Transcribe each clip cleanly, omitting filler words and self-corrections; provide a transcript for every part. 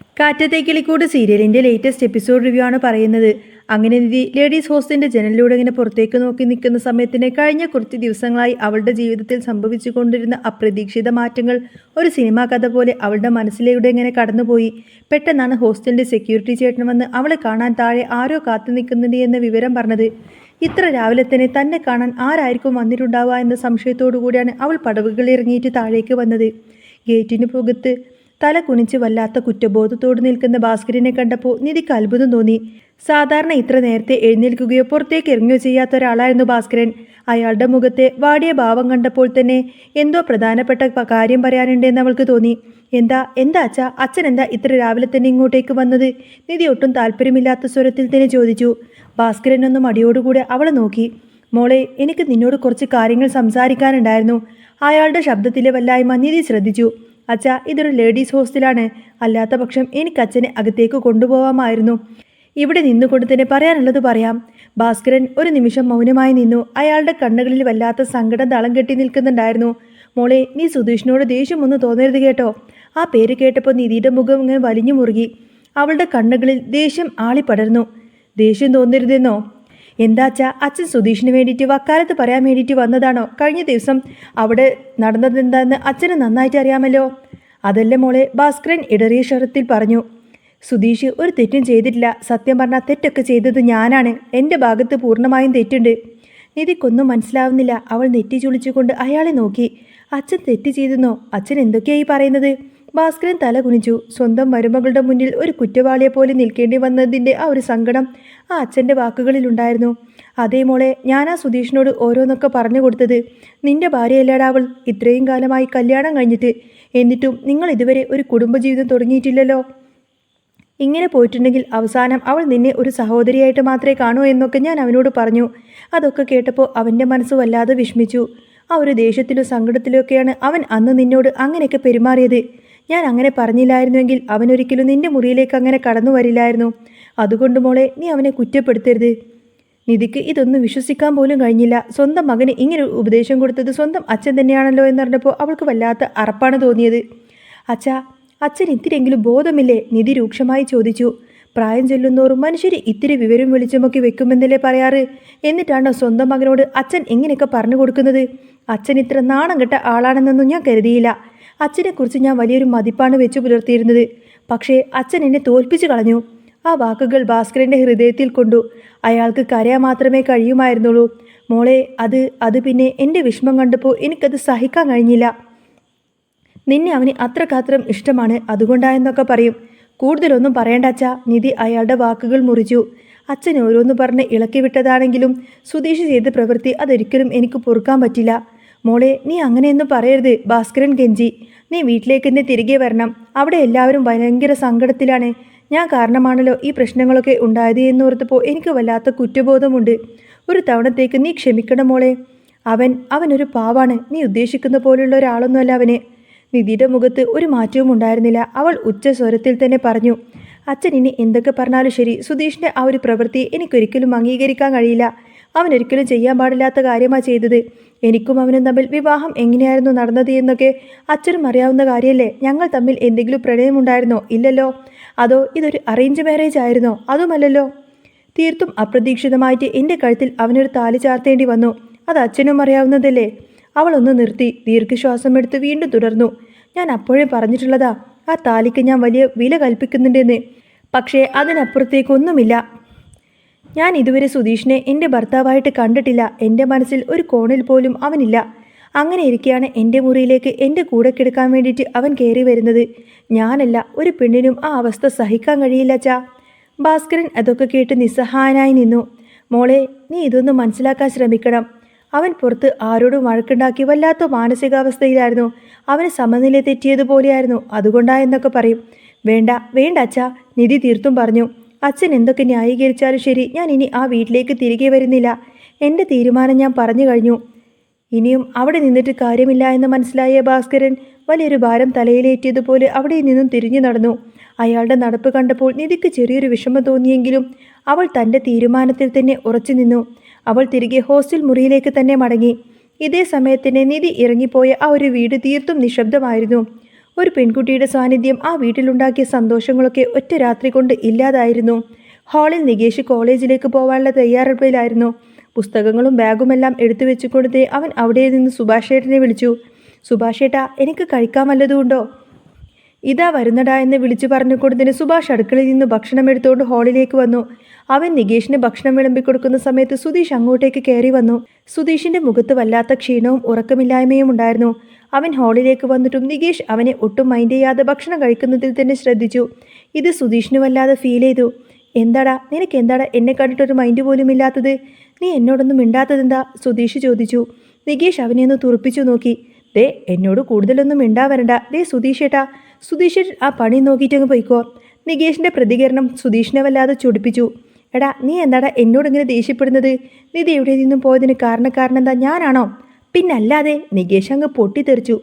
കാറ്റത്തെ കിളിക്കൂട് സീരിയലിന്റെ latest episode review ആണ് പറയുന്നത്. അങ്ങനെ നിധി ലേഡീസ് ഹോസ്റ്റലിന്റെ ജനലിലൂടെ ഇങ്ങനെ പുറത്തേക്ക് നോക്കി നിൽക്കുന്ന സമയത്തിന് കഴിഞ്ഞ കുറച്ച് ദിവസങ്ങളായി അവളുടെ ജീവിതത്തിൽ സംഭവിച്ചു കൊണ്ടിരുന്ന അപ്രതീക്ഷിത മാറ്റങ്ങൾ ഒരു സിനിമാ കഥ പോലെ അവളുടെ മനസ്സിലൂടെ ഇങ്ങനെ കടന്നുപോയി. പെട്ടെന്നാണ് ഹോസ്റ്റലിന്റെ സെക്യൂരിറ്റി ചേട്ടൻ വന്ന് അവളെ കാണാൻ താഴെ ആരോ കാത്തു നിൽക്കുന്നുണ്ട് എന്ന വിവരം പറഞ്ഞത്. ഇത്ര രാവിലെ തന്നെ കാണാൻ ആരായിരിക്കും വന്നിട്ടുണ്ടാവുക എന്ന സംശയത്തോടു കൂടിയാണ് അവൾ പടവുകൾ ഇറങ്ങിയിട്ട് താഴേക്ക് വന്നത്. ഗേറ്റിന് പുറത്ത് തല കുനിച്ച് വല്ലാത്ത കുറ്റബോധത്തോട് നിൽക്കുന്ന ഭാസ്കരനെ കണ്ടപ്പോൾ നിധിക്ക് അത്ഭുതം തോന്നി. സാധാരണ ഇത്ര നേരത്തെ എഴുന്നേൽക്കുകയോ പുറത്തേക്ക് ഇറങ്ങുകയോ ചെയ്യാത്ത ഒരാളായിരുന്നു ഭാസ്കരൻ. അയാളുടെ മുഖത്തെ വാടിയ ഭാവം കണ്ടപ്പോൾ തന്നെ എന്തോ പ്രധാനപ്പെട്ട കാര്യം പറയാനുണ്ടെന്ന് അവൾക്ക് തോന്നി. എന്താ അച്ഛാ, അച്ഛൻ എന്താ ഇത്ര രാവിലെ തന്നെ ഇങ്ങോട്ടേക്ക് വന്നത്? നിധി ഒട്ടും താല്പര്യമില്ലാത്ത സ്വരത്തിൽ തന്നെ ചോദിച്ചു. ഭാസ്കരൻ ഒന്നും മടിയോടുകൂടെ അവളെ നോക്കി. മോളെ, എനിക്ക് നിന്നോട് കുറച്ച് കാര്യങ്ങൾ സംസാരിക്കാനുണ്ടായിരുന്നു. അയാളുടെ ശബ്ദത്തിലെ വല്ലായ്മ നിധി ശ്രദ്ധിച്ചു. അച്ഛാ, ഇതൊരു ലേഡീസ് ഹോസ്റ്റലാണ്. അല്ലാത്ത പക്ഷം എനിക്ക് അച്ഛനെ അകത്തേക്ക് കൊണ്ടുപോകാമായിരുന്നു. ഇവിടെ നിന്നുകൊണ്ട് തന്നെ പറയാനുള്ളത് പറയാം. ഭാസ്കരൻ ഒരു നിമിഷം മൗനമായി നിന്നു. അയാളുടെ കണ്ണുകളിൽ വല്ലാത്ത സങ്കടം തളം കെട്ടി നിൽക്കുന്നുണ്ടായിരുന്നു. മോളെ, നീ സുധീഷിനോട് ദേഷ്യമൊന്നും തോന്നരുത് കേട്ടോ. ആ പേര് കേട്ടപ്പോൾ നിധിയുടെ മുഖം ഇങ്ങനെ വലിഞ്ഞു മുറുകി. അവളുടെ കണ്ണുകളിൽ ദേഷ്യം ആളിപ്പടർന്നു. ദേഷ്യം തോന്നരുതെന്നോ? എന്താച്ചാ, അച്ഛൻ സുധീഷിന് വേണ്ടിയിട്ട് വക്കാലത്ത് പറയാൻ വേണ്ടിയിട്ട് വന്നതാണോ? കഴിഞ്ഞ ദിവസം അവിടെ നടന്നതെന്താന്ന് അച്ഛന് നന്നായിട്ട് അറിയാമല്ലോ. അതല്ല മോളെ, ഭാസ്കരൻ ഇടറിയ സ്വരത്തിൽ പറഞ്ഞു. സുധീഷ് ഒരു തെറ്റും ചെയ്തിട്ടില്ല. സത്യം പറഞ്ഞാൽ തെറ്റൊക്കെ ചെയ്തത് ഞാനാണ്. എൻ്റെ ഭാഗത്ത് പൂർണ്ണമായും തെറ്റുണ്ട്. നിധിക്കൊന്നും മനസ്സിലാവുന്നില്ല. അവൾ നെറ്റി ചുളിച്ചുകൊണ്ട് അയാളെ നോക്കി. അച്ഛൻ തെറ്റ് ചെയ്തെന്നോ? അച്ഛൻ എന്തൊക്കെയായി പറയുന്നത്? ഭാസ്കരൻ തല കുനിച്ചു. സ്വന്തം മരുമകളുടെ മുന്നിൽ ഒരു കുറ്റവാളിയെ പോലെ നിൽക്കേണ്ടി വന്നതിൻ്റെ ആ ഒരു സങ്കടം ആ അച്ഛൻ്റെ വാക്കുകളിലുണ്ടായിരുന്നു. അതേ മോളെ, ഞാനാ സുധീഷിനോട് ഓരോന്നൊക്കെ പറഞ്ഞു കൊടുത്തത്. നിന്റെ ഭാര്യയല്ലേടാ അവൾ. ഇത്രയും കാലമായി കല്യാണം കഴിഞ്ഞിട്ട്. എന്നിട്ടും നിങ്ങൾ ഇതുവരെ ഒരു കുടുംബജീവിതം തുടങ്ങിയിട്ടില്ലല്ലോ. ഇങ്ങനെ പോയിട്ടുണ്ടെങ്കിൽ അവസാനം അവൾ നിന്നെ ഒരു സഹോദരിയായിട്ട് മാത്രമേ കാണൂ എന്നൊക്കെ ഞാൻ അവനോട് പറഞ്ഞു. അതൊക്കെ കേട്ടപ്പോൾ അവൻ്റെ മനസ്സ് വല്ലാതെ വിഷമിച്ചു. ആ ഒരു ദേഷ്യത്തിലും സങ്കടത്തിലൊക്കെയാണ് അവൻ അന്ന് നിന്നോട് അങ്ങനെയൊക്കെ പെരുമാറിയത്. ഞാൻ അങ്ങനെ പറഞ്ഞില്ലായിരുന്നുവെങ്കിൽ അവനൊരിക്കലും നിന്റെ മുറിയിലേക്ക് അങ്ങനെ കടന്നു വരില്ലായിരുന്നു. അതുകൊണ്ട് മോളെ, നീ അവനെ കുറ്റപ്പെടുത്തരുത്. നിധിക്ക് ഇതൊന്നും വിശ്വസിക്കാൻ പോലും കഴിഞ്ഞില്ല. സ്വന്തം മകന് ഇങ്ങനെ ഉപദേശം കൊടുത്തത് സ്വന്തം അച്ഛൻ തന്നെയാണല്ലോ എന്നറിഞ്ഞപ്പോൾ അവൾക്ക് വല്ലാത്ത അറപ്പാണ് തോന്നിയത്. അച്ഛാ, അച്ഛൻ ഇത്തിരിയെങ്കിലും ബോധമില്ലേ? നിധി രൂക്ഷമായി ചോദിച്ചു. പ്രായം ചെല്ലുന്നോറും മനുഷ്യർ ഇത്തിരി വിവരം വെളിച്ചമൊക്കെ വെക്കുമെന്നല്ലേ പറയാറ്? എന്നിട്ടാണോ സ്വന്തം മകനോട് അച്ഛൻ എങ്ങനെയൊക്കെ പറഞ്ഞു കൊടുക്കുന്നത്? അച്ഛൻ ഇത്ര നാണം കെട്ട ആളാണെന്നൊന്നും ഞാൻ കരുതിയില്ല. അച്ഛനെക്കുറിച്ച് ഞാൻ വലിയൊരു മതിപ്പാണ് വെച്ചു പുലർത്തിയിരുന്നത്. പക്ഷേ അച്ഛൻ എന്നെ തോൽപ്പിച്ചു കളഞ്ഞു. ആ വാക്കുകൾ ഭാസ്കരൻ്റെ ഹൃദയത്തിൽ കൊണ്ടു. അയാൾക്ക് കരയാൻ മാത്രമേ കഴിയുമായിരുന്നുള്ളൂ. മോളെ, അത് പിന്നെ എൻ്റെ വിഷമം കണ്ടപ്പോൾ എനിക്കത് സഹിക്കാൻ കഴിഞ്ഞില്ല. നിന്നെ അവന് അത്രക്കാത്രം ഇഷ്ടമാണ്, അതുകൊണ്ടായെന്നൊക്കെ പറയും. കൂടുതലൊന്നും പറയേണ്ട അച്ഛാ. നിധി അയാളുടെ വാക്കുകൾ മുറിച്ചു. അച്ഛൻ ഓരോന്ന് പറഞ്ഞ് ഇളക്കി വിട്ടതാണെങ്കിലും സുധീഷ് ചെയ്ത പ്രവൃത്തി അതൊരിക്കലും എനിക്ക് പൊറുക്കാൻ പറ്റില്ല. മോളെ, നീ അങ്ങനെയൊന്നും പറയരുത്. ഭാസ്കരൻ കെഞ്ചി. നീ വീട്ടിലേക്ക് തന്നെ തിരികെ വരണം. അവിടെ എല്ലാവരും ഭയങ്കര സങ്കടത്തിലാണ്. ഞാൻ കാരണമാണല്ലോ ഈ പ്രശ്നങ്ങളൊക്കെ ഉണ്ടായത് എന്നോർത്തപ്പോൾ എനിക്ക് വല്ലാത്ത കുറ്റബോധമുണ്ട്. ഒരു തവണത്തേക്ക് നീ ക്ഷമിക്കണം മോളെ. അവനൊരു പാവാണ്. നീ ഉദ്ദേശിക്കുന്ന പോലുള്ള ഒരാളൊന്നുമല്ല അവന്. നിധിയുടെ മുഖത്ത് ഒരു മാറ്റവും ഉണ്ടായിരുന്നില്ല. അവൾ ഉച്ച സ്വരത്തിൽ തന്നെ പറഞ്ഞു. അച്ഛൻ ഇനി എന്തൊക്കെ പറഞ്ഞാലും ശരി, സുധീഷിൻ്റെ ആ ഒരു പ്രവൃത്തി എനിക്കൊരിക്കലും അംഗീകരിക്കാൻ കഴിയില്ല. അവനൊരിക്കലും ചെയ്യാൻ പാടില്ലാത്ത കാര്യമാണ് ചെയ്തത്. എനിക്കും അവനും തമ്മിൽ വിവാഹം എങ്ങനെയായിരുന്നു നടന്നത് എന്നൊക്കെ അച്ഛനും അറിയാവുന്ന കാര്യമല്ലേ. ഞങ്ങൾ തമ്മിൽ എന്തെങ്കിലും പ്രണയമുണ്ടായിരുന്നോ? ഇല്ലല്ലോ. അതോ ഇതൊരു അറേഞ്ച് മാരേജ് ആയിരുന്നോ? അതുമല്ലല്ലോ. തീർത്തും അപ്രതീക്ഷിതമായിട്ട് എൻ്റെ കഴുത്തിൽ അവനൊരു താലി ചാർത്തേണ്ടി വന്നു. അത് അച്ഛനും അറിയാവുന്നതല്ലേ. അവളൊന്ന് നിർത്തി ദീർഘശ്വാസം എടുത്ത് വീണ്ടും തുടർന്നു. ഞാൻ അപ്പോഴേ പറഞ്ഞിട്ടുള്ളതാ, ആ താലിക്ക് ഞാൻ വലിയ വില കൽപ്പിക്കുന്നുണ്ടെന്ന്. പക്ഷേ അതിനപ്പുറത്തേക്കൊന്നുമില്ല. ഞാൻ ഇതുവരെ സുധീഷിനെ എൻ്റെ ഭർത്താവായിട്ട് കണ്ടിട്ടില്ല. എൻ്റെ മനസ്സിൽ ഒരു കോണിൽ പോലും അവനില്ല. അങ്ങനെ ഇരിക്കെയാണ് എൻ്റെ മുറിയിലേക്ക് എൻ്റെ കൂടെ കിടക്കാൻ വേണ്ടിയിട്ട് അവൻ കയറി വരുന്നത്. ഞാനല്ല, ഒരു പെണ്ണിനും ആ അവസ്ഥ സഹിക്കാൻ കഴിയില്ല അച്ഛാ. ഭാസ്കരൻ അതൊക്കെ കേട്ട് നിസ്സഹായനായി നിന്നു. മോളെ, നീ ഇതൊന്നും മനസ്സിലാക്കാൻ ശ്രമിക്കണം. അവൻ പുറത്ത് ആരോടും വഴക്കുണ്ടാക്കി വല്ലാത്ത മാനസികാവസ്ഥയിലായിരുന്നു. അവന് സമനില തെറ്റിയതുപോലെയായിരുന്നു. അതുകൊണ്ടായെന്നൊക്കെ പറയും. വേണ്ട അച്ഛാ, നിധി തീർത്തും പറഞ്ഞു. അച്ഛൻ എന്തൊക്കെ ന്യായീകരിച്ചാലും ശരി, ഞാൻ ഇനി ആ വീട്ടിലേക്ക് തിരികെ വരുന്നില്ല. എൻ്റെ തീരുമാനം ഞാൻ പറഞ്ഞു കഴിഞ്ഞു. ഇനിയും അവിടെ നിന്നിട്ട് കാര്യമില്ല എന്ന് മനസ്സിലായ ഭാസ്കരൻ വലിയൊരു ഭാരം തലയിലേറ്റിയതുപോലെ അവിടെ നിന്നും തിരിഞ്ഞു നടന്നു. അയാളുടെ നടപ്പ് കണ്ടപ്പോൾ നിധിക്ക് ചെറിയൊരു വിഷമം തോന്നിയെങ്കിലും അവൾ തൻ്റെ തീരുമാനത്തിൽ തന്നെ ഉറച്ചു നിന്നു. അവൾ തിരികെ ഹോസ്റ്റൽ മുറിയിലേക്ക് തന്നെ മടങ്ങി. ഇതേ സമയത്തിന് നിധി ഇറങ്ങിപ്പോയ ആ ഒരു വീട് തീർത്തും നിശബ്ദമായിരുന്നു. ഒരു പെൺകുട്ടിയുടെ സാന്നിധ്യം ആ വീട്ടിലുണ്ടാക്കിയ സന്തോഷങ്ങളൊക്കെ ഒറ്റ രാത്രി കൊണ്ട് ഇല്ലാതായിരുന്നു. ഹാളിൽ നികേഷ് കോളേജിലേക്ക് പോകാനുള്ള തയ്യാറെടുപ്പിലായിരുന്നു. പുസ്തകങ്ങളും ബാഗുമെല്ലാം എടുത്തു വെച്ചുകൊണ്ടേ അവൻ അവിടെ നിന്ന് സുഭാഷേട്ടനെ വിളിച്ചു. സുഭാഷേട്ടാ, എനിക്ക് കഴിക്കാൻ വല്ലതുമുണ്ടോ? ഇതാ വരുന്നടാ എന്ന് വിളിച്ചു പറഞ്ഞുകൊണ്ടതിന് സുഭാഷ് അടുക്കളയിൽ നിന്ന് ഭക്ഷണം എടുത്തുകൊണ്ട് ഹാളിലേക്ക് വന്നു. അവൻ നികേഷിന് ഭക്ഷണം വിളമ്പിക്കൊടുക്കുന്ന സമയത്ത് സുധീഷ് അങ്ങോട്ടേക്ക് കയറി വന്നു. സുധീഷിന്റെ മുഖത്ത് വല്ലാത്ത ക്ഷീണവും ഉറക്കമില്ലായ്മയും ഉണ്ടായിരുന്നു. അവൻ ഹാളിലേക്ക് വന്നിട്ടും നികേഷ് അവനെ ഒട്ടും മൈൻഡ് ചെയ്യാതെ ഭക്ഷണം കഴിക്കുന്നതിൽ തന്നെ ശ്രദ്ധിച്ചു. ഇത് സുധീഷിന് വല്ലാതെ ഫീൽ ചെയ്തു. എന്താടാ, നിനക്ക് എന്താടാ എന്നെ കണ്ടിട്ടൊരു മൈൻഡ് പോലും ഇല്ലാത്തത്? നീ എന്നോടൊന്നും മിണ്ടാത്തതെന്താ? സുധീഷ് ചോദിച്ചു. നികേഷ് അവനെ ഒന്ന് തുറപ്പിച്ചു നോക്കി. ദേ, എന്നോട് കൂടുതലൊന്നും മിണ്ടാ വരണ്ട. ദേ സുധീഷേട്ടാ. സുധീഷ് ആ പണി നോക്കിയിട്ടങ്ങ് പോയിക്കോ. നികേഷിന്റെ പ്രതികരണം സുധീഷിനെ വല്ലാതെ ചൊടിപ്പിച്ചു. എടാ, നീ എന്താടാ എന്നോടിങ്ങനെ ദേഷ്യപ്പെടുന്നത്? നീ ഇത് എവിടെ നിന്നും പോയതിന് കാരണക്കാരനെന്താ ഞാനാണോ? പിന്നല്ലാതെ. നികേഷ് അങ്ങ് പൊട്ടിത്തെറിച്ചു.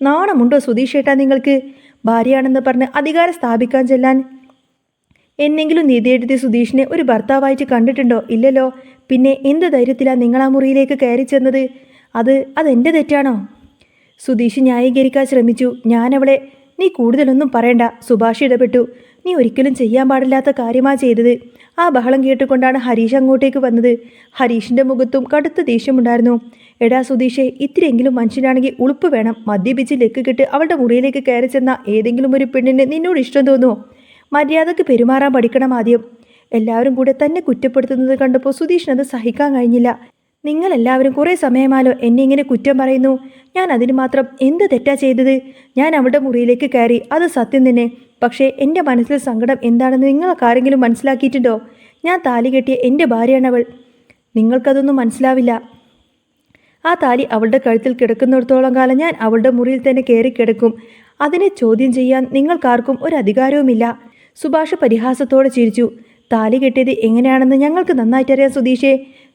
നാണമുണ്ടോ സുധീഷേട്ടാ നിങ്ങൾക്ക്? ഭാര്യയാണെന്ന് പറഞ്ഞ് അധികാരം സ്ഥാപിക്കാൻ ചെല്ലാൻ എന്നെങ്കിലും നീതിയെഴുതി സുധീഷിനെ ഒരു ഭർത്താവായിട്ട് കണ്ടിട്ടുണ്ടോ? ഇല്ലല്ലോ. പിന്നെ എന്ത് ധൈര്യത്തിലാണ് നിങ്ങൾ ആ മുറിയിലേക്ക് കയറി ചെന്നത്? അതെൻ്റെ തെറ്റാണോ? സുധീഷ് ന്യായീകരിക്കാൻ ശ്രമിച്ചു. ഞാനവളെ നീ കൂടുതലൊന്നും പറയണ്ട. സുഭാഷ് ഇടപെട്ടു. നീ ഒരിക്കലും ചെയ്യാൻ പാടില്ലാത്ത കാര്യമാണ് ചെയ്തത്. ആ ബഹളം കേട്ടുകൊണ്ടാണ് ഹരീഷ് അങ്ങോട്ടേക്ക് വന്നത്. ഹരീഷിൻ്റെ മുഖത്തും കടുത്ത ദേഷ്യമുണ്ടായിരുന്നു. എടാ സുധീഷെ, ഇത്തിരിയെങ്കിലും മനുഷ്യനാണെങ്കിൽ ഉളുപ്പ് വേണം. മദ്യപിച്ച് ലെക്ക് കിട്ട് അവളുടെ മുറിയിലേക്ക് കയറി ചെന്ന ഏതെങ്കിലും ഒരു പെണ്ണിന് നിന്നോട് ഇഷ്ടം തോന്നുമോ? മര്യാദക്ക് പെരുമാറാൻ പഠിക്കണം ആദ്യം. എല്ലാവരും കൂടെ തന്നെ കുറ്റപ്പെടുത്തുന്നത് കണ്ടപ്പോൾ സുധീഷിനത് സഹിക്കാൻ കഴിഞ്ഞില്ല. നിങ്ങളെല്ലാവരും കുറേ സമയമാലോ എന്നെ ഇങ്ങനെ കുറ്റം പറയുന്നു. ഞാൻ അതിന് മാത്രം എന്ത് തെറ്റാ ചെയ്തത്? ഞാൻ അവളുടെ മുറിയിലേക്ക് കയറി, അത് സത്യം തന്നെ. പക്ഷേ എൻ്റെ മനസ്സിലെ സങ്കടം എന്താണെന്ന് നിങ്ങൾക്കാരെങ്കിലും മനസ്സിലാക്കിയിട്ടുണ്ടോ? ഞാൻ താലി കെട്ടിയ എൻ്റെ ഭാര്യയാണവൾ. നിങ്ങൾക്കതൊന്നും മനസ്സിലാവില്ല. ആ താലി അവളുടെ കഴുത്തിൽ കിടക്കുന്നിടത്തോളം കാലം ഞാൻ അവളുടെ മുറിയിൽ തന്നെ കയറി കിടക്കും. അതിനെ ചോദ്യം ചെയ്യാൻ നിങ്ങൾക്കാർക്കും ഒരു അധികാരവുമില്ല. സുഭാഷ് പരിഹാസത്തോടെ ചിരിച്ചു. താലി കെട്ടിയത് എങ്ങനെയാണെന്ന് ഞങ്ങൾക്ക് നന്നായിട്ടറിയാം സുധീഷേ.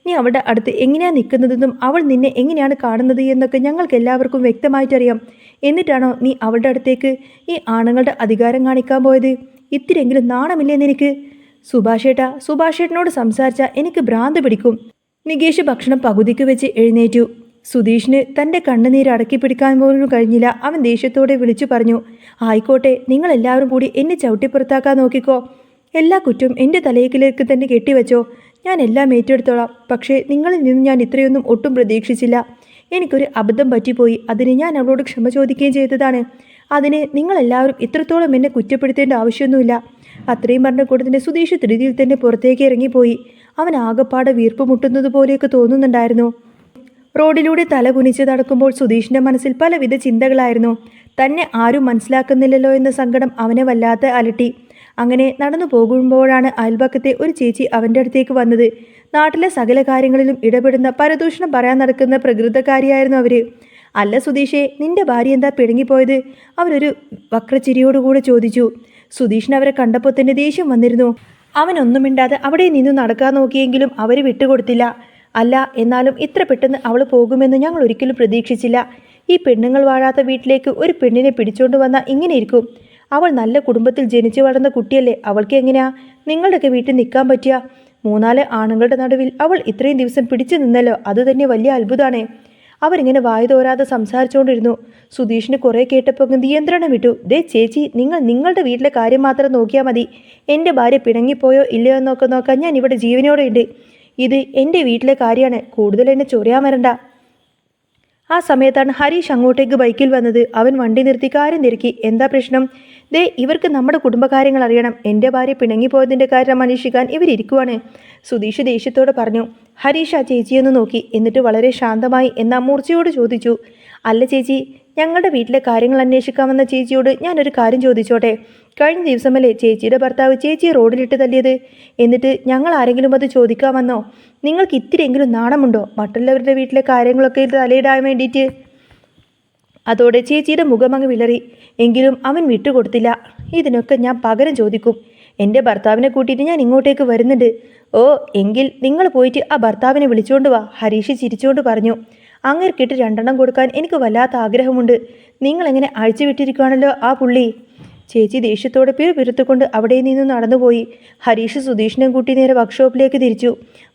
നീ അവളുടെ അടുത്ത് എങ്ങനെയാണ് നിൽക്കുന്നതെന്നും അവൾ നിന്നെ എങ്ങനെയാണ് കാണുന്നത് എന്നൊക്കെ ഞങ്ങൾക്ക് എല്ലാവർക്കും വ്യക്തമായിട്ടറിയാം. എന്നിട്ടാണോ നീ അവളുടെ അടുത്തേക്ക് ഈ ആണുങ്ങളുടെ അധികാരം കാണിക്കാൻ പോയത്? ഇത്തിരെങ്കിലും നാണമില്ലേ നിനക്ക്? സുഭാഷേട്ടനോട് സംസാരിച്ചാൽ എനിക്ക് ഭ്രാന്ത് പിടിക്കും. നികേഷ് ഭക്ഷണം പകുതിക്ക് വെച്ച് എഴുന്നേറ്റു. സുധീഷിന് തൻ്റെ കണ്ണുനീര് അടക്കി പിടിക്കാൻ പോലും കഴിഞ്ഞില്ല. അവൻ ദേഷ്യത്തോടെ വിളിച്ചു പറഞ്ഞു. ആയിക്കോട്ടെ, നിങ്ങളെല്ലാവരും കൂടി എന്നെ ചവിട്ടിപ്പുറത്താക്കാൻ നോക്കിക്കോ. എല്ലാ കുറ്റവും എൻ്റെ തലയിലേക്ക് തന്നെ കെട്ടിവെച്ചോ. ഞാൻ എല്ലാം ഏറ്റെടുത്തോളാം. പക്ഷേ നിങ്ങളിൽ നിന്ന് ഞാൻ ഇത്രയൊന്നും ഒട്ടും പ്രതീക്ഷിച്ചില്ല. എനിക്കൊരു അബദ്ധം പറ്റിപ്പോയി. അതിന് ഞാൻ അവളോട് ക്ഷമ ചോദിക്കുകയും ചെയ്തതാണ്. അതിന് നിങ്ങളെല്ലാവരും ഇത്രത്തോളം എന്നെ കുറ്റപ്പെടുത്തേണ്ട ആവശ്യമൊന്നുമില്ല. അത്രയും പറഞ്ഞ കൂട്ടത്തിൻ്റെ സുധീഷ് ധൃതിയിൽ തന്നെ പുറത്തേക്ക് ഇറങ്ങിപ്പോയി. അവൻ ആകപ്പാടെ വീർപ്പ് മുട്ടുന്നത് പോലെയൊക്കെ തോന്നുന്നുണ്ടായിരുന്നു. റോഡിലൂടെ തല കുനിച്ച് നടക്കുമ്പോൾ സുധീഷിൻ്റെ മനസ്സിൽ പലവിധ ചിന്തകളായിരുന്നു. തന്നെ ആരും മനസ്സിലാക്കുന്നില്ലല്ലോ എന്ന സങ്കടം അവനെ വല്ലാതെ അലട്ടി. അങ്ങനെ നടന്നു പോകുമ്പോഴാണ് അയൽപക്കത്തെ ഒരു ചേച്ചി അവൻ്റെ അടുത്തേക്ക് വന്നത്. നാട്ടിലെ സകല കാര്യങ്ങളിലും ഇടപെടുന്ന പരദൂഷണം പറയാൻ നടക്കുന്ന പ്രകൃതക്കാരിയായിരുന്നു അവർ. അല്ല സുധീഷേ, നിന്റെ ഭാര്യ എന്താ പിണങ്ങിപ്പോയത്? അവരൊരു വക്രച്ചിരിയോടുകൂടെ ചോദിച്ചു. സുധീഷിന് അവരെ കണ്ടപ്പോൾ തന്നെ ദേഷ്യം വന്നിരുന്നു. അവനൊന്നും മിണ്ടാതെ അവിടെ നിന്ന് നടക്കാൻ നോക്കിയെങ്കിലും അവർ വിട്ടുകൊടുത്തില്ല. അല്ല, എന്നാലും ഇത്ര പെട്ടെന്ന് അവൾ പോകുമെന്ന് ഞങ്ങൾ ഒരിക്കലും പ്രതീക്ഷിച്ചില്ല. ഈ പെണ്ണുങ്ങൾ വാഴാത്ത വീട്ടിലേക്ക് ഒരു പെണ്ണിനെ പിടിച്ചോണ്ട് വന്നാൽ ഇങ്ങനെ ഇരിക്കും. അവൾ നല്ല കുടുംബത്തിൽ ജനിച്ചു വളർന്ന കുട്ടിയല്ലേ. അവൾക്ക് എങ്ങനെയാ നിങ്ങളുടെയൊക്കെ വീട്ടിൽ നിൽക്കാൻ പറ്റുക? 3-4 ആണുങ്ങളുടെ നടുവിൽ അവൾ ഇത്രയും ദിവസം പിടിച്ചു നിന്നല്ലോ. അതുതന്നെ വലിയ അത്ഭുതമാണ്. അവരിങ്ങനെ വായു തോരാതെ സംസാരിച്ചുകൊണ്ടിരുന്നു. സുധീഷിന് കുറേ കേട്ടപ്പോൾ നിയന്ത്രണം വിട്ടു. ദേ ചേച്ചി, നിങ്ങളുടെ വീട്ടിലെ കാര്യം മാത്രം നോക്കിയാൽ മതി. എൻ്റെ ഭാര്യ പിണങ്ങിപ്പോയോ ഇല്ലയോ എന്നൊക്കെ നോക്കാൻ ഞാൻ ഇവിടെ ജീവനോടെ ഉണ്ട്. ഇത് എൻ്റെ വീട്ടിലെ കാര്യമാണ്. കൂടുതൽ എന്നെ ചൊറിയാൻ വരണ്ട. ആ സമയത്താണ് ഹരീഷ് അങ്ങോട്ടേക്ക് ബൈക്കിൽ വന്നത്. അവൻ വണ്ടി നിർത്തി കാര്യം തിരക്കി. എന്താ പ്രശ്നം? ദേ, ഇവർക്ക് നമ്മുടെ കുടുംബകാര്യങ്ങൾ അറിയണം. എൻ്റെ ഭാര്യ പിണങ്ങിപ്പോയതിൻ്റെ കാര്യം അന്വേഷിക്കാൻ ഇവരിയ്ക്കുവാണ്. സുധീഷ് ദേഷ്യത്തോടെ പറഞ്ഞു. ഹരീഷ് ആ ചേച്ചിയൊന്ന് നോക്കി. എന്നിട്ട് വളരെ ശാന്തമായി എന്നാ മൂർച്ചയോട് ചോദിച്ചു. അല്ല ചേച്ചി, ഞങ്ങളുടെ വീട്ടിലെ കാര്യങ്ങൾ അന്വേഷിക്കാമെന്ന ചേച്ചിയോട് ഞാനൊരു കാര്യം ചോദിച്ചോട്ടെ? കഴിഞ്ഞ ദിവസമല്ലേ ചേച്ചിയുടെ ഭർത്താവ് ചേച്ചിയെ റോഡിലിട്ട് തല്ലിയത്? എന്നിട്ട് ഞങ്ങൾ ആരെങ്കിലും അത് ചോദിക്കാമെന്നോ? നിങ്ങൾക്ക് ഇത്തിരിയെങ്കിലും നാണമുണ്ടോ? മറ്റുള്ളവരുടെ വീട്ടിലെ കാര്യങ്ങളൊക്കെ തലയിടാൻ വേണ്ടിയിട്ട്. അതോടെ ചേച്ചിയുടെ മുഖമങ്ങ് വിളറി. എങ്കിലും അവൻ വിട്ടുകൊടുത്തില്ല. ഇതിനൊക്കെ ഞാൻ പകരം ചോദിക്കും. എൻ്റെ ഭർത്താവിനെ കൂട്ടിയിട്ട് ഞാൻ ഇങ്ങോട്ടേക്ക് വരുന്നുണ്ട്. ഓ, എങ്കിൽ നിങ്ങൾ പോയിട്ട് ആ ഭർത്താവിനെ വിളിച്ചുകൊണ്ട് വാ. ഹരീഷ് ചിരിച്ചുകൊണ്ട് പറഞ്ഞു. അങ്ങേർക്കിട്ട് 2 കൊടുക്കാൻ എനിക്ക് വല്ലാത്ത ആഗ്രഹമുണ്ട്. നിങ്ങളെങ്ങനെ അഴിച്ചുവിട്ടിരിക്കുകയാണല്ലോ ആ പുള്ളി. ചേച്ചി ദേഷ്യത്തോടെ പിറുപിറുത്തുകൊണ്ട് അവിടെ നിന്ന് നടന്നുപോയി. ഹരീഷ് സുധീഷിനെ കൂട്ടി നേരെ വർക്ക്ഷോപ്പിലേക്ക് തിരിച്ചു.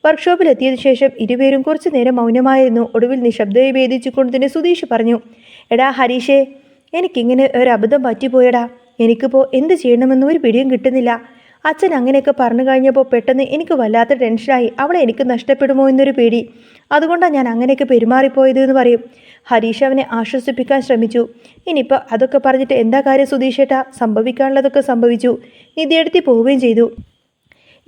വർക്ക്ഷോപ്പിലെത്തിയതിനു ശേഷം ഇരുവരും കുറച്ചു നേരം മൗനമായിരുന്നു. ഒടുവിൽ നിശബ്ദയെ ഭേദിച്ചുകൊണ്ട് തന്നെ സുധീഷ് പറഞ്ഞു. എടാ ഹരീഷേ, എനിക്കിങ്ങനെ ഒരു അബദ്ധം പറ്റിപ്പോയടാ. എനിക്കിപ്പോൾ എന്ത് ചെയ്യണമെന്ന് ഒരു പിടിയും കിട്ടുന്നില്ല. അച്ഛൻ അങ്ങനെയൊക്കെ പറഞ്ഞു കഴിഞ്ഞപ്പോൾ പെട്ടെന്ന് എനിക്ക് വല്ലാത്ത ടെൻഷനായി. അവളെ എനിക്ക് നഷ്ടപ്പെടുമോ എന്നൊരു പേടി. അതുകൊണ്ടാണ് ഞാൻ അങ്ങനെയൊക്കെ പെരുമാറിപ്പോയത് എന്ന് പറയും. ഹരീഷ് അവനെ ആശ്വസിപ്പിക്കാൻ ശ്രമിച്ചു. ഇനിയിപ്പോൾ അതൊക്കെ പറഞ്ഞിട്ട് എന്താ കാര്യം സുധീഷേട്ടാ? സംഭവിക്കാനുള്ളതൊക്കെ സംഭവിച്ചു. നിധിയെടുത്തി പോവുകയും ചെയ്തു.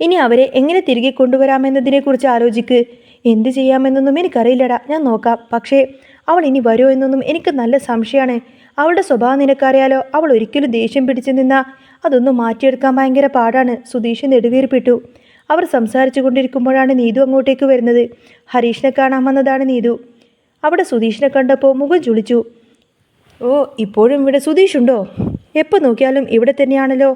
ഇനി അവരെ എങ്ങനെ തിരികെ കൊണ്ടുവരാമെന്നതിനെക്കുറിച്ച് ആലോചിക്ക്. എന്ത് ചെയ്യാമെന്നൊന്നും എനിക്കറിയില്ലടാ. ഞാൻ നോക്കാം. പക്ഷേ അവൾ ഇനി വരുമോ എന്നൊന്നും എനിക്ക് നല്ല സംശയമാണ്. അവളുടെ സ്വഭാവം നിനക്കറിയാലോ. അവൾ ഒരിക്കലും ദേഷ്യം പിടിച്ചു നിന്നാൽ അതൊന്നും മാറ്റിയെടുക്കാൻ ഭയങ്കര പാടാണ്. സുധീഷ് നെടുവീർപ്പിട്ടു. അവർ സംസാരിച്ചു കൊണ്ടിരിക്കുമ്പോഴാണ് നീതു അങ്ങോട്ടേക്ക് വരുന്നത്. ഹരീഷിനെ കാണാൻ വന്നതാണ് നീതു. അവിടെ സുധീഷിനെ കണ്ടപ്പോൾ മുഖം ചുളിച്ചു. ഓ, ഇപ്പോഴും ഇവിടെ സുധീഷുണ്ടോ? എപ്പോൾ നോക്കിയാലും ഇവിടെ തന്നെയാണല്ലോ.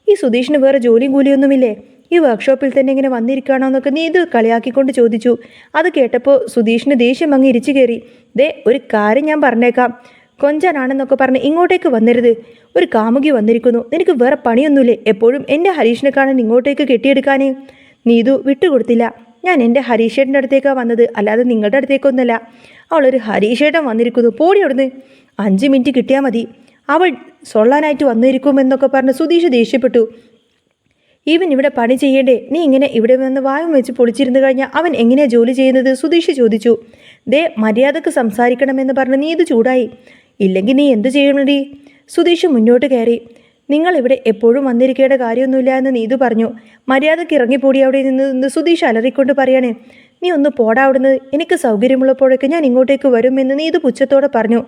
ഈ സുധീഷിന് വേറെ ജോലിയും കൂലിയൊന്നുമില്ലേ? ഈ വർക്ക്ഷോപ്പിൽ തന്നെ ഇങ്ങനെ വന്നിരിക്കുകയാണോ എന്നൊക്കെ നീതു കളിയാക്കിക്കൊണ്ട് ചോദിച്ചു. അത് കേട്ടപ്പോൾ സുധീഷിന് ദേഷ്യം അങ്ങ് ഇരിച്ചു കയറി. ദേ, ഒരു കാര്യം ഞാൻ പറഞ്ഞേക്കാം. കൊഞ്ചാനാണെന്നൊക്കെ പറഞ്ഞ് ഇങ്ങോട്ടേക്ക് വന്നരുത്. ഒരു കാമുകി വന്നിരിക്കുന്നു. നിനക്ക് വേറെ പണിയൊന്നുമില്ലേ? എപ്പോഴും എൻ്റെ ഹരീഷിനെ കാണാൻ ഇങ്ങോട്ടേക്ക് കെട്ടിയെടുക്കാനേ. നീതു വിട്ടുകൊടുത്തില്ല. ഞാൻ എൻ്റെ ഹരീഷേട്ടൻ്റെ അടുത്തേക്കാണ് വന്നത്, അല്ലാതെ നിങ്ങളുടെ അടുത്തേക്കൊന്നുമല്ല. അവളൊരു ഹരീഷേട്ടൻ വന്നിരിക്കുന്നു. പോടി അവിടുന്ന്. 5 മിനിറ്റ് കിട്ടിയാൽ മതി. അവൾ സൊള്ളാനായിട്ട് വന്നിരിക്കുമെന്നൊക്കെ പറഞ്ഞ് സുധീഷ് ദേഷ്യപ്പെട്ടു. ഇവൻ ഇവിടെ പണി ചെയ്യേണ്ടേ? നീ ഇങ്ങനെ ഇവിടെ വന്ന് വായും വെച്ച് പൊളിച്ചിരുന്നു കഴിഞ്ഞാൽ അവൻ എങ്ങനെയാണ് ജോലി ചെയ്യുന്നത്? സുധീഷ് ചോദിച്ചു. ദേ, മര്യാദക്ക് സംസാരിക്കണമെന്ന് പറഞ്ഞ് നീതു ചൂടായി. ഇല്ലെങ്കിൽ നീ എന്തു ചെയ്യണടി? സുധീഷ് മുന്നോട്ട് കയറി. നിങ്ങളിവിടെ എപ്പോഴും വന്നിരിക്കേണ്ട കാര്യമൊന്നുമില്ല എന്ന് നീതു പറഞ്ഞു. മര്യാദക്ക് ഇറങ്ങിപ്പോടി അവിടെ നിന്ന് സുധീഷ് അലറിക്കൊണ്ട് പറയാണ്. നീ ഒന്ന് പോടാ അവിടുന്ന്. എനിക്ക് സൗകര്യമുള്ളപ്പോഴൊക്കെ ഞാൻ ഇങ്ങോട്ടേക്ക് വരുമെന്ന് നീതു പുച്ഛത്തോടെ പറഞ്ഞു.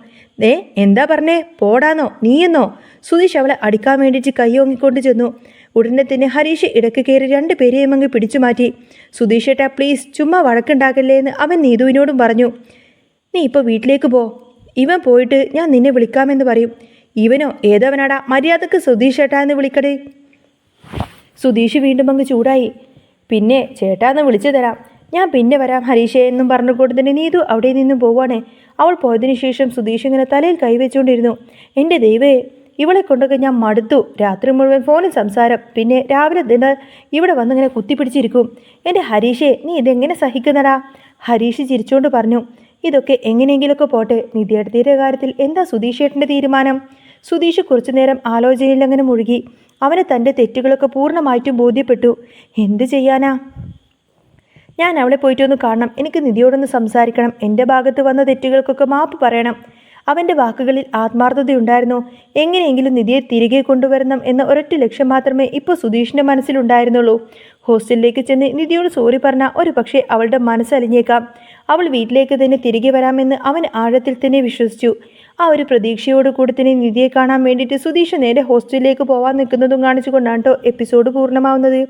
ദേ, എന്താ പറഞ്ഞേ? പോടാന്നോ? നീയെന്നോ? സുധീഷ് അവളെ അടിക്കാൻ വേണ്ടിയിട്ട് കൈയോങ്ങിക്കൊണ്ട് ചെന്നു. ഉടനെ തന്നെ ഹരീഷ് ഇടയ്ക്ക് കയറി 2 പേരെയും അങ്ങ് പിടിച്ചു മാറ്റി. സുധീഷേട്ടാ പ്ലീസ്, ചുമ്മാ വഴക്കുണ്ടാക്കല്ലേ എന്ന് അവൻ നീതുവിനോടും പറഞ്ഞു. നീ ഇപ്പോൾ വീട്ടിലേക്ക് പോ. ഇവൻ പോയിട്ട് ഞാൻ നിന്നെ വിളിക്കാമെന്ന് പറയും. ഇവനോ? ഏതവനാടാ? മര്യാദക്ക് സുധീഷേട്ടാ എന്ന് വിളിക്കടേ. സുധീഷ് വീണ്ടും അങ്ങ് ചൂടായി. പിന്നെ ചേട്ടാന്ന് വിളിച്ചു തരാം. ഞാൻ പിന്നെ വരാം ഹരീഷേ എന്നും പറഞ്ഞുകൊണ്ട് തന്നെ നീതു അവിടെ നിന്നും പോവാണ്. അവൾ പോയതിനു ശേഷം സുധീഷ് ഇങ്ങനെ തലയിൽ കൈവച്ചുകൊണ്ടിരുന്നു. എൻ്റെ ദൈവേ, ഇവളെ കൊണ്ടൊക്കെ ഞാൻ മടുത്തു. രാത്രി മുഴുവൻ ഫോണിൽ സംസാരം, പിന്നെ രാവിലെ ദിനം ഇവിടെ വന്നിങ്ങനെ കുത്തിപ്പിടിച്ചിരിക്കും. എൻ്റെ ഹരീഷേ, നീ ഇതെങ്ങനെ സഹിക്കുന്നടാ? ഹരീഷ് ചിരിച്ചുകൊണ്ട് പറഞ്ഞു. ഇതൊക്കെ എങ്ങനെയെങ്കിലുമൊക്കെ പോട്ടെ. നിധിയെടുത്തിയുടെ കാര്യത്തിൽ എന്താ സുധീഷേട്ടൻ്റെ തീരുമാനം? സുധീഷ് കുറച്ചു നേരം ആലോചനയിൽ അങ്ങനെ മുഴുകി. അവന് തൻ്റെ തെറ്റുകളൊക്കെ പൂർണ്ണമായിട്ടും ബോധ്യപ്പെട്ടു. എന്ത് ചെയ്യാനാ? ഞാൻ അവളെ പോയിട്ടൊന്ന് കാണണം. എനിക്ക് നിധിയോടൊന്ന് സംസാരിക്കണം. എൻ്റെ ഭാഗത്ത് വന്ന തെറ്റുകൾക്കൊക്കെ മാപ്പ് പറയണം. അവൻ്റെ വാക്കുകളിൽ ആത്മാർത്ഥതയുണ്ടായിരുന്നു. എങ്ങനെയെങ്കിലും നിധിയെ തിരികെ കൊണ്ടുവരണം എന്ന ഒരൊറ്റ ലക്ഷ്യം മാത്രമേ ഇപ്പോൾ സുധീഷിൻ്റെ മനസ്സിലുണ്ടായിരുന്നുള്ളൂ. ഹോസ്റ്റലിലേക്ക് ചെന്ന് നിധിയോട് സോറി പറഞ്ഞാൽ ഒരു പക്ഷേ അവളുടെ മനസ്സലിഞ്ഞേക്കാം. അവൾ വീട്ടിലേക്ക് തന്നെ തിരികെ വരാമെന്ന് അവൻ ആഴത്തിൽ തന്നെ വിശ്വസിച്ചു. ആ ഒരു പ്രതീക്ഷയോട് കൂടി തന്നെ നിധിയെ കാണാൻ വേണ്ടിയിട്ട് സുധീഷ് നേരെ ഹോസ്റ്റലിലേക്ക് പോകാൻ നിൽക്കുന്നതും കാണിച്ചുകൊണ്ടാണ് കേട്ടോ എപ്പിസോഡ് പൂർണ്ണമാവുന്നത്.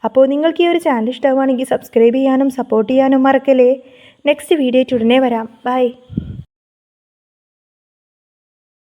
അപ്പോൾ നിങ്ങൾക്ക് ഈ ഒരു ചാനൽ ഇഷ്ടമാണെങ്കിൽ സബ്സ്ക്രൈബ് ചെയ്യാനും സപ്പോർട്ട് ചെയ്യാനും മറക്കല്ലേ. നെക്സ്റ്റ് വീഡിയോ ഉടനെ വരാം. ബൈ.